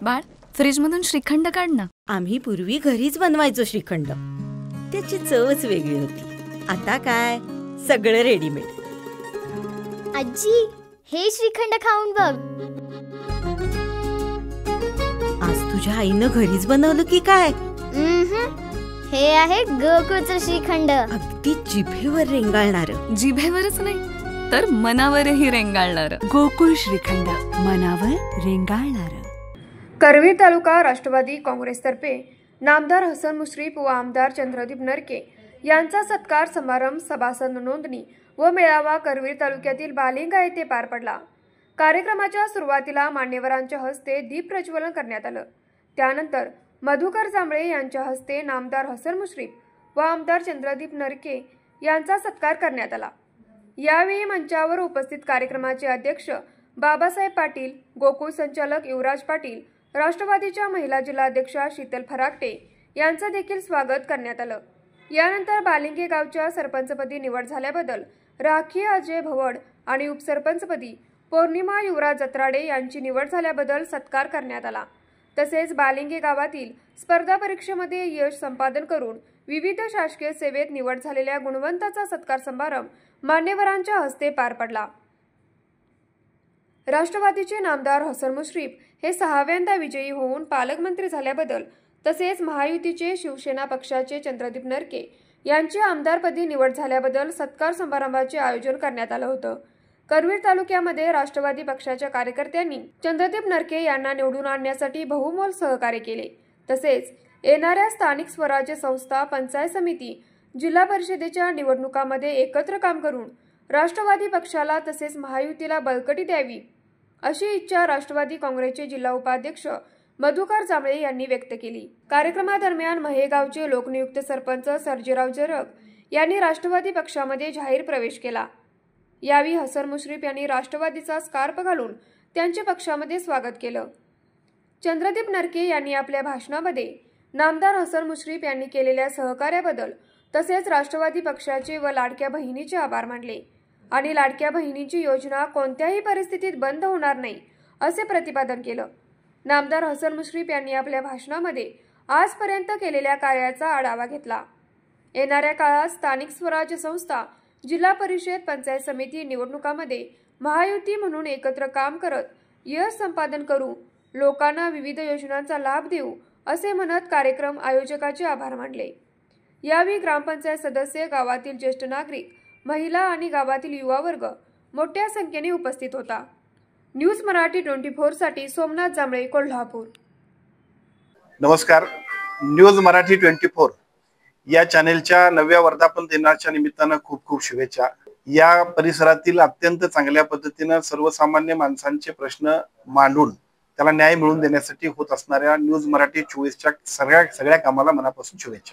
बाळ, फ्रीजमधून श्रीखंड काढ ना. आम्ही पूर्वी घरीच बनवायचो श्रीखंड. त्याची चवच वेगळी होती. आता काय सगळं रेडीमेड. आजी, हे श्रीखंड खाऊन बघ. आज तुझ्या आईनं घरीच बनवलं की काय? हे आहे गोकुळचं श्रीखंड. अगदी जिभेवर रेंगाळणार. जिभेवरच नाही तर मनावरही रेंगाळणार. गोकुळ श्रीखंड, मनावर रेंगाळणार. करवीर तालुका राष्ट्रवादी काँग्रेसतर्फे नामदार हसन मुश्रीफ व आमदार चंद्रदीप नरके यांचा सत्कार समारंभ, सभासद नोंदणी व मेळावा करवीर तालुक्यातील बालिंगा येथे पार पडला. कार्यक्रमाच्या सुरुवातीला मान्यवरांच्या हस्ते दीप प्रज्वलन करण्यात आलं. त्यानंतर मधुकर जांभळे यांच्या हस्ते नामदार हसन मुश्रीफ व आमदार चंद्रदीप नरके यांचा सत्कार करण्यात आला. यावेळी मंचावर उपस्थित कार्यक्रमाचे अध्यक्ष बाबासाहेब पाटील, गोकुळ संचालक युवराज पाटील, राष्ट्रवादीच्या महिला जिल्हाध्यक्षा शीतल फराकटे यांचं देखील स्वागत करण्यात आलं. यानंतर बालिंगे गावच्या सरपंचपदी निवड झाल्याबद्दल राखी अजय भवड आणि उपसरपंचपदी पौर्णिमा युवराज जत्राडे यांची निवड झाल्याबद्दल सत्कार करण्यात आला. तसेच बालिंगे गावातील स्पर्धा परीक्षेमध्ये यश संपादन करून विविध शासकीय सेवेत निवड झालेल्या गुणवंताचा सत्कार समारंभ मान्यवरांच्या हस्ते पार पडला. राष्ट्रवादीचे नामदार हसन मुश्रीफ हे 6व्यांदा विजयी होऊन पालकमंत्री झाल्याबद्दल, तसेच महायुतीचे शिवसेना पक्षाचे चंद्रदीप नरके यांची आमदारपदी निवड झाल्याबद्दल सत्कार समारंभाचे आयोजन करण्यात आलं होतं. करवीर तालुक्यामध्ये राष्ट्रवादी पक्षाच्या कार्यकर्त्यांनी चंद्रदीप नरके यांना निवडून आणण्यासाठी बहुमोल सहकार्य केले. तसेच येणाऱ्या स्थानिक स्वराज्य संस्था, पंचायत समिती, जिल्हा परिषदेच्या निवडणुकांमध्ये एकत्र काम करून राष्ट्रवादी पक्षाला तसेच महायुतीला बळकटी द्यावी अशी इच्छा राष्ट्रवादी काँग्रेसचे जिल्हा उपाध्यक्ष मधुकर जांभळे यांनी व्यक्त केली. कार्यक्रमादरम्यान महेगावचे लोकनियुक्त सरपंच सर्जेराव जरग यांनी राष्ट्रवादी पक्षामध्ये जाहीर प्रवेश केला. यावेळी हसन मुश्रीफ यांनी राष्ट्रवादीचा स्कार्फ घालून त्यांचे पक्षामध्ये स्वागत केलं. चंद्रदीप नरके यांनी आपल्या भाषणामध्ये नामदार हसन मुश्रीफ यांनी केलेल्या सहकार्याबद्दल तसेच राष्ट्रवादी पक्षाचे व लाडक्या बहिणीचे आभार मानले आणि लाडक्या बहिणीची योजना कोणत्याही परिस्थितीत बंद होणार नाही असे प्रतिपादन केलं. नामदार हसन मुश्रीफ यांनी आपल्या भाषणामध्ये आजपर्यंत केलेल्या कार्याचा आढावा घेतला. येणाऱ्या काळात स्थानिक स्वराज्य संस्था, जिल्हा परिषद, पंचायत समिती निवडणुकांमध्ये महायुती म्हणून एकत्र काम करत यश संपादन करू, लोकांना विविध योजनांचा लाभ देऊ असे म्हणत कार्यक्रम आयोजकाचे आभार मानले. यावेळी ग्रामपंचायत सदस्य, गावातील ज्येष्ठ नागरिक, महिला आणि गावातील युवा वर्ग मोठ्या संख्येने उपस्थित होता. न्यूज मराठी 24 साठी सोमनाथ जांभळे, कोल्हापूर. नमस्कार. न्यूज मराठी 24 या चॅनेलच्या 9व्या वर्धापन दिनाच्या निमित्तानं खूप खूप शुभेच्छा. या परिसरातील अत्यंत चांगल्या पद्धतीनं सर्वसामान्य माणसांचे प्रश्न मांडून त्याला न्याय मिळवून देण्यासाठी होत असणाऱ्या न्यूज मराठी 24च्या सगळ्या कामाला मनापासून शुभेच्छा.